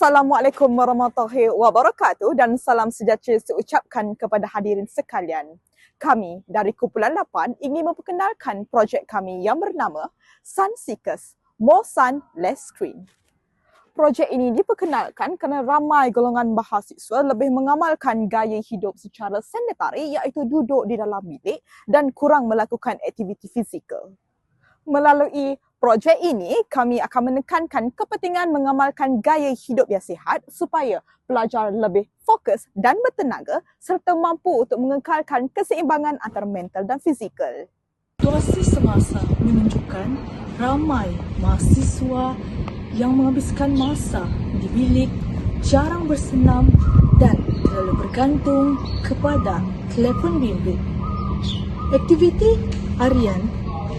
Assalamualaikum warahmatullahi wabarakatuh dan salam sejahtera seucapkan kepada hadirin sekalian. Kami dari Kumpulan 8 ingin memperkenalkan projek kami yang bernama Sun Seekers, More Sun, Less Screen. Projek ini diperkenalkan kerana ramai golongan mahasiswa lebih mengamalkan gaya hidup secara sanitari iaitu duduk di dalam bilik dan kurang melakukan aktiviti fizikal. Melalui projek ini, kami akan menekankan kepentingan mengamalkan gaya hidup yang sihat supaya pelajar lebih fokus dan bertenaga serta mampu untuk mengekalkan keseimbangan antara mental dan fizikal. Situasi semasa menunjukkan ramai mahasiswa yang menghabiskan masa di bilik, jarang bersenam dan terlalu bergantung kepada telefon bimbit. Aktiviti harian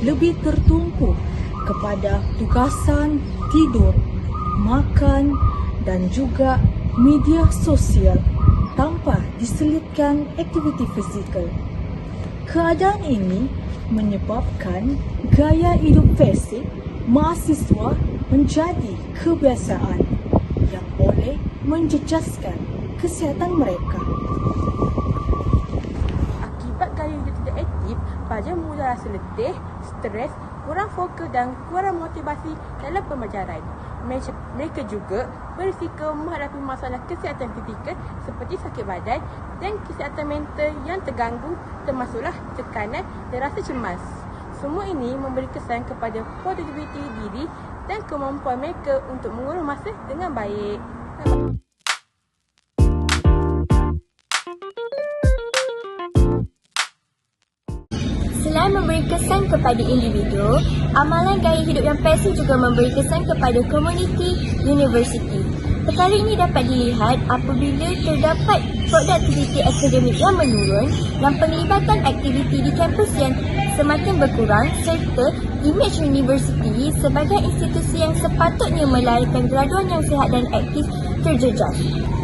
lebih tertumpu kepada tugasan tidur, makan dan juga media sosial tanpa diselipkan aktiviti fizikal. Keadaan ini menyebabkan gaya hidup fasik mahasiswa menjadi kebiasaan yang boleh menjejaskan kesihatan mereka. Akibat gaya hidup tidak aktif, pelajar mudah rasa letih, stres, kurang fokus dan kurang motivasi dalam pembelajaran. Mereka juga berisiko menghadapi masalah kesihatan fizikal seperti sakit badan dan kesihatan mental yang terganggu termasuklah tekanan dan rasa cemas. Semua ini memberi kesan kepada produktiviti diri dan kemampuan mereka untuk mengurus masa dengan baik. Selain memberi kesan kepada individu, amalan gaya hidup yang pasif juga memberi kesan kepada komuniti universiti. Perkara ini dapat dilihat apabila terdapat produktiviti akademik yang menurun dan penglibatan aktiviti di kampus yang semakin berkurang serta imej universiti sebagai institusi yang sepatutnya melahirkan graduan yang sihat dan aktif terjejas.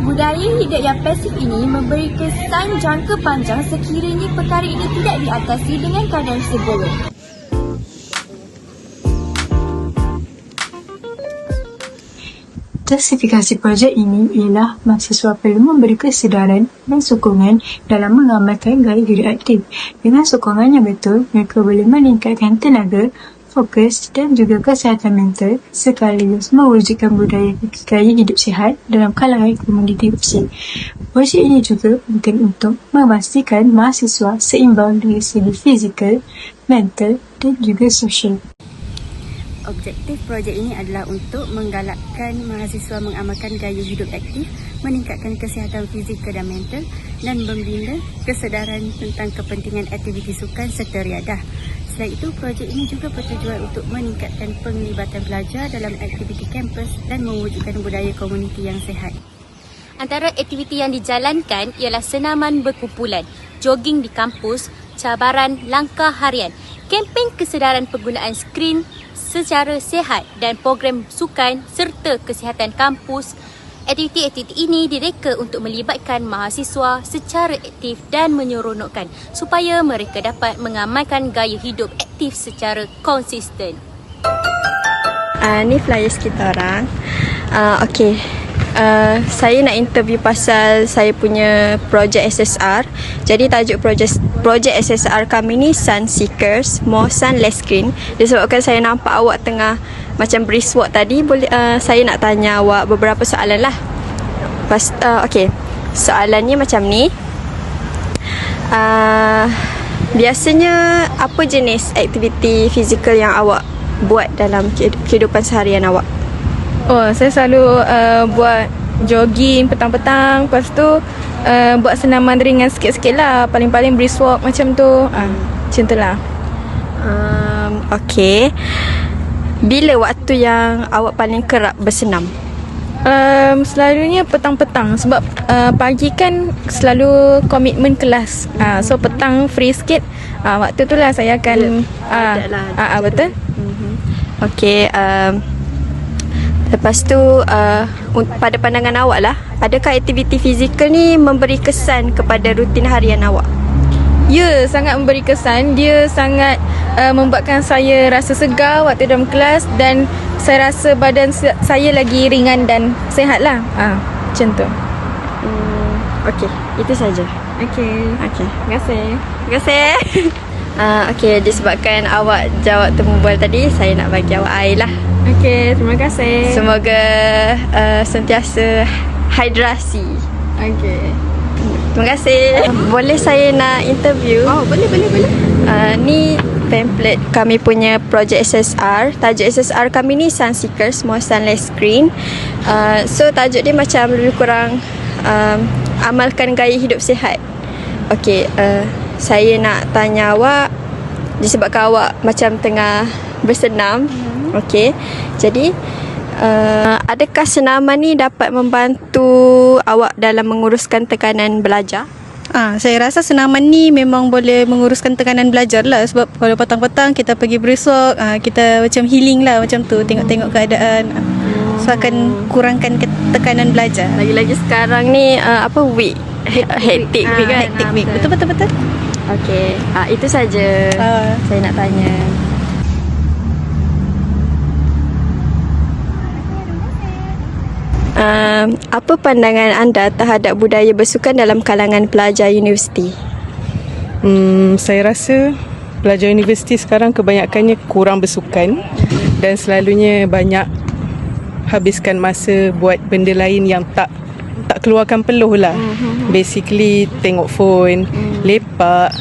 Budaya hidup yang pasif ini memberi kesan jangka panjang sekiranya perkara ini tidak diatasi dengan keadaan sebelum. Justifikasi projek ini ialah mahasiswa perlu memberi kesedaran dan sokongan dalam mengamalkan gaya hidup aktif. Dengan sokongan yang betul, mereka boleh meningkatkan tenaga, fokus dan juga kesihatan mental sekaligus mewujudkan budaya gaya hidup sihat dalam kalangan komuniti UPSI. Projek ini juga penting untuk memastikan mahasiswa seimbang dari segi fizikal, mental dan juga sosial. Objektif projek ini adalah untuk menggalakkan mahasiswa mengamalkan gaya hidup aktif, meningkatkan kesihatan fizikal dan mental dan membina kesedaran tentang kepentingan aktiviti sukan serta riadah. Selain itu, projek ini juga bertujuan untuk meningkatkan penglibatan pelajar dalam aktiviti kampus dan mewujudkan budaya komuniti yang sihat. Antara aktiviti yang dijalankan ialah senaman berkumpulan, jogging di kampus, cabaran langkah harian, kempen kesedaran penggunaan skrin secara sihat dan program sukan serta kesihatan kampus. Aktiviti-aktiviti ini direka untuk melibatkan mahasiswa secara aktif dan menyeronokkan supaya mereka dapat mengamalkan gaya hidup aktif secara konsisten. Ni flyers kita orang. Saya nak interview pasal saya punya projek SSR. Jadi tajuk projek SSR kami ni Sun Seekers, More Sun, Less Screen. Disebabkan saya nampak awak tengah macam brisk walk tadi, boleh saya nak tanya awak beberapa soalan lah. Soalannya macam ni. Biasanya apa jenis aktiviti fizikal yang awak buat dalam kehidupan seharian awak? Saya selalu buat jogging petang-petang. Lepas tu buat senaman ringan sikit-sikit lah. Paling-paling brisk walk macam tu. Macam tu lah. Bila waktu yang awak paling kerap bersenam? Selalunya petang-petang. Sebab pagi kan selalu komitmen kelas. So petang free sikit. Waktu tu lah saya akan betul. Lepas tu pada pandangan awak lah, adakah aktiviti fizikal ni memberi kesan kepada rutin harian awak? Ya, sangat memberi kesan. Dia sangat membuatkan saya rasa segar waktu dalam kelas dan saya rasa badan saya lagi ringan dan sihat lah. Macam tu. Okey, itu saja. Okey. Terima kasih. Okey, disebabkan awak jawab temubual tadi, saya nak bagi awak air lah. Okey, terima kasih. Semoga sentiasa hidrasi. Okey. Terima kasih. Boleh saya nak interview? Oh, boleh. Ni template kami punya projek SSR. Tajuk SSR kami ni Sun Seekers, More Sun Less Screen. So tajuk dia macam lebih kurang amalkan gaya hidup sihat. Okey, saya nak tanya awak, disebabkan awak macam tengah bersenam. Okey, jadi adakah senaman ni dapat membantu awak dalam menguruskan tekanan belajar? Saya rasa senaman ni memang boleh menguruskan tekanan belajar lah. Sebab kalau petang-petang kita pergi beresok, kita macam healing lah macam tu, tengok-tengok keadaan. So akan kurangkan tekanan belajar. Lagi-lagi sekarang ni week hectic week kan? Hectic week. Betul. Okey, itu saja saya nak tanya. Apa pandangan anda terhadap budaya bersukan dalam kalangan pelajar universiti? Saya rasa pelajar universiti sekarang kebanyakannya kurang bersukan dan selalunya banyak habiskan masa buat benda lain yang tak keluarkan peluh lah. Basically tengok phone, lepak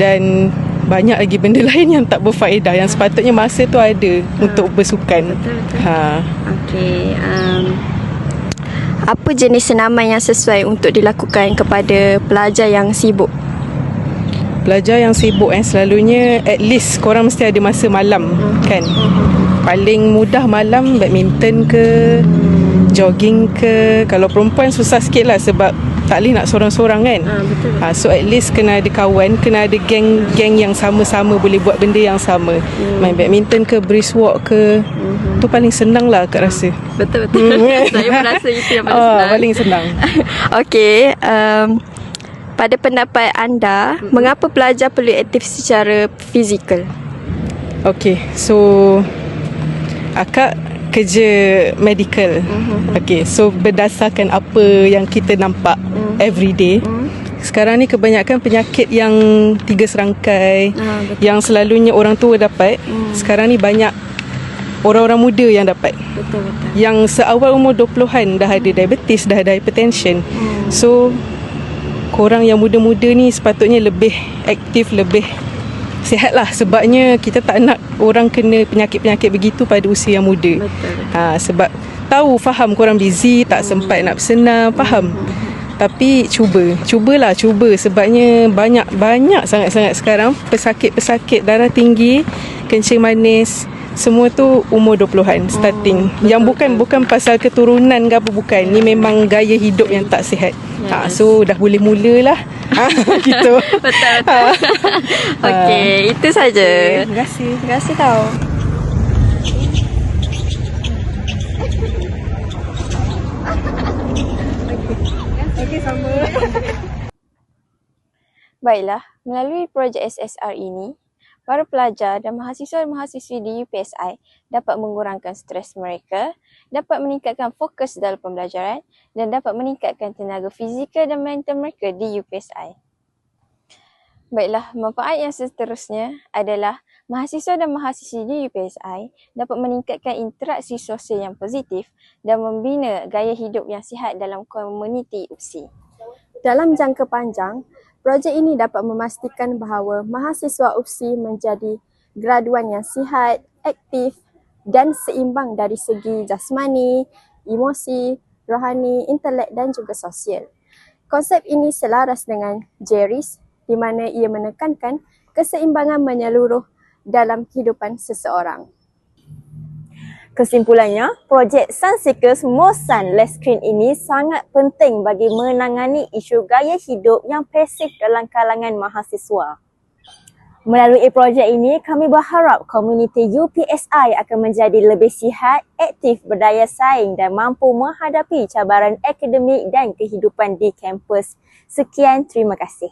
dan banyak lagi benda lain yang tak berfaedah, yang sepatutnya masa tu ada untuk bersukan. Betul. Okey. Apa jenis senaman yang sesuai untuk dilakukan kepada pelajar yang sibuk? Pelajar yang sibuk selalunya at least korang mesti ada masa malam kan. Paling mudah malam badminton ke, jogging ke. Kalau perempuan susah sikit lah sebab tak boleh nak sorang-sorang kan. Betul. So at least kena ada kawan, kena ada geng yang sama-sama boleh buat benda yang sama. Main badminton ke, brisk walk ke. Tu paling senang lah Kak rasa. Betul. Saya merasa itu yang paling senang. Paling senang. Okey, pada pendapat anda, mengapa pelajar perlu aktif secara fizikal? Okay, so akak kerja medical. Okay, so berdasarkan apa yang kita nampak everyday, sekarang ni kebanyakan penyakit yang 3 serangkai, yang selalunya orang tua dapat, sekarang ni banyak orang-orang muda yang dapat. Betul. Yang seawal umur 20-an dah ada diabetes, dah ada hypertension. So korang yang muda-muda ni sepatutnya lebih aktif, lebih sihat lah. Sebabnya kita tak nak orang kena penyakit-penyakit begitu pada usia yang muda. Betul. Sebab faham korang busy, tak sempat nak bersenam, faham. Tapi cubalah sebabnya banyak sangat-sangat sekarang pesakit-pesakit darah tinggi, kencing manis, semua tu umur 20-an starting. Yang bukan pasal keturunan ke apa, bukan. Ni memang gaya hidup yang tak sihat. So dah boleh mulalah. Gitu. Betul. Okey, itu saja. Terima kasih tau. Okey, sama. Baiklah, melalui projek SSR ini, para pelajar dan mahasiswa-mahasiswi di UPSI dapat mengurangkan stres mereka, dapat meningkatkan fokus dalam pembelajaran dan dapat meningkatkan tenaga fizikal dan mental mereka di UPSI. Baiklah, manfaat yang seterusnya adalah mahasiswa dan mahasiswi di UPSI dapat meningkatkan interaksi sosial yang positif dan membina gaya hidup yang sihat dalam komuniti UPSI. Dalam jangka panjang, projek ini dapat memastikan bahawa mahasiswa UPSI menjadi graduan yang sihat, aktif dan seimbang dari segi jasmani, emosi, rohani, intelek dan juga sosial. Konsep ini selaras dengan JERIS di mana ia menekankan keseimbangan menyeluruh dalam kehidupan seseorang. Kesimpulannya, projek Sun Seekers More Sun Less Screen ini sangat penting bagi menangani isu gaya hidup yang pasif dalam kalangan mahasiswa. Melalui projek ini, kami berharap komuniti UPSI akan menjadi lebih sihat, aktif, berdaya saing dan mampu menghadapi cabaran akademik dan kehidupan di kampus. Sekian, terima kasih.